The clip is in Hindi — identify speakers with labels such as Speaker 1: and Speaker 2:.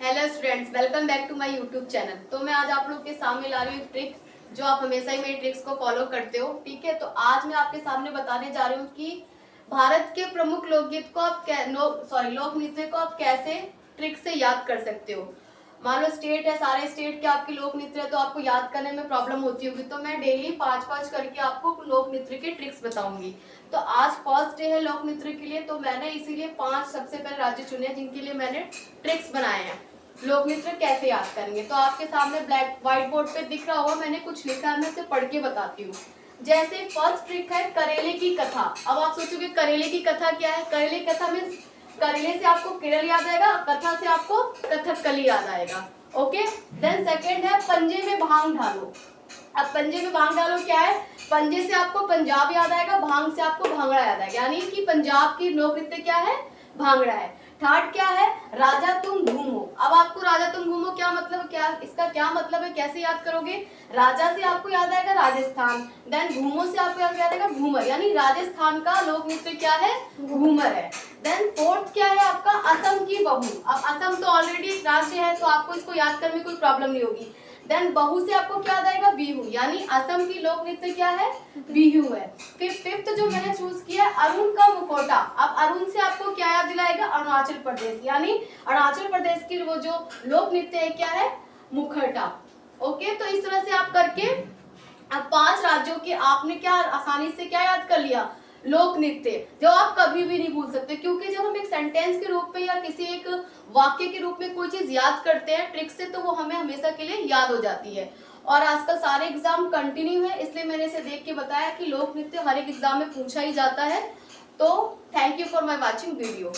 Speaker 1: Hello students, welcome back to my YouTube channel. तो मैं आज आप लोग के सामने ला रही हूँ एक ट्रिक जो आप हमेशा ही मेरी ट्रिक्स को फॉलो करते हो। ठीक है, तो आज मैं आपके सामने बताने जा रही हूँ कि भारत के प्रमुख लोकगीत को आप लोक नृत्य को आप कैसे ट्रिक से याद कर सकते हो। मान लो स्टेट है, सारे स्टेट के आपके लोक नृत्य है, तो आपको याद करने में प्रॉब्लम होती होगी। तो मैं डेली 5-5 करके आपको लोक नृत्य के ट्रिक्स बताऊंगी। तो आज फर्स्ट डे है लोक नृत्य के लिए, तो मैंने इसीलिए 5 सबसे पहले राज्य चुने हैं जिनके लिए मैंने ट्रिक्स बनाए हैं। लोक नृत्य कैसे याद करेंगे, तो आपके सामने ब्लैक व्हाइट बोर्ड पे दिख रहा होगा, मैंने कुछ लिखा है, मैं इसे पढ़ के बताती हूँ। जैसे फर्स्ट ट्रिक है करेले की कथा। अब आप सोचोगे करेले की कथा क्या है। करेले की कथा मीन्स करेले से आपको केरल याद आएगा, कथा से आपको कथकली याद आएगा। ओके, देन सेकेंड है पंजे में भांग डालो। अब पंजे में भांग डालो क्या है। पंजे से आपको पंजाब याद आएगा, भांग से आपको भांगड़ा याद आएगा, यानी कि पंजाब की लोक नृत्य क्या है, भांगड़ा है। थर्ड क्या है, राजा तुम घूमो। अब आपको राजा तुम घूमो क्या मतलब, क्या इसका क्या मतलब है, कैसे याद करोगे। राजा से आपको याद आएगा राजस्थान, देन घूमो से आपको याद आएगा घूमर, यानी राजस्थान का लोक नृत्य क्या है, घूमर है। देन फोर्थ क्या है आपका, असम की बहू। अब असम तो ऑलरेडी एक राज्य है, तो आपको इसको याद करने में कोई प्रॉब्लम नहीं होगी। देन बहू से आपको क्या याद आएगा, बिहू, यानी असम की लोक नृत्य क्या है, बिहू है। फिर फिफ्थ जो मैंने चूज किया अरुण का मुखौटा। अब अरुण से आपको क्या याद दिलाएगा, अरुणाचल प्रदेश, यानी अरुणाचल प्रदेश की वो जो लोक नृत्य है क्या है, मुखौटा। ओके, तो इस तरह से आप करके अब 5 राज्यों के आपने क्या आसानी से क्या याद कर लिया, लोक नृत्य, जो आप कभी भी नहीं भूल सकते। क्योंकि जब हम एक सेंटेंस के रूप में या किसी एक वाक्य के रूप में कोई चीज याद करते हैं ट्रिक से, तो वो हमें हमेशा के लिए याद हो जाती है। और आजकल सारे एग्जाम कंटिन्यू है, इसलिए मैंने इसे देख के बताया कि लोक नृत्य हर एक एग्जाम में पूछा ही जाता है। तो thank you for my watching video.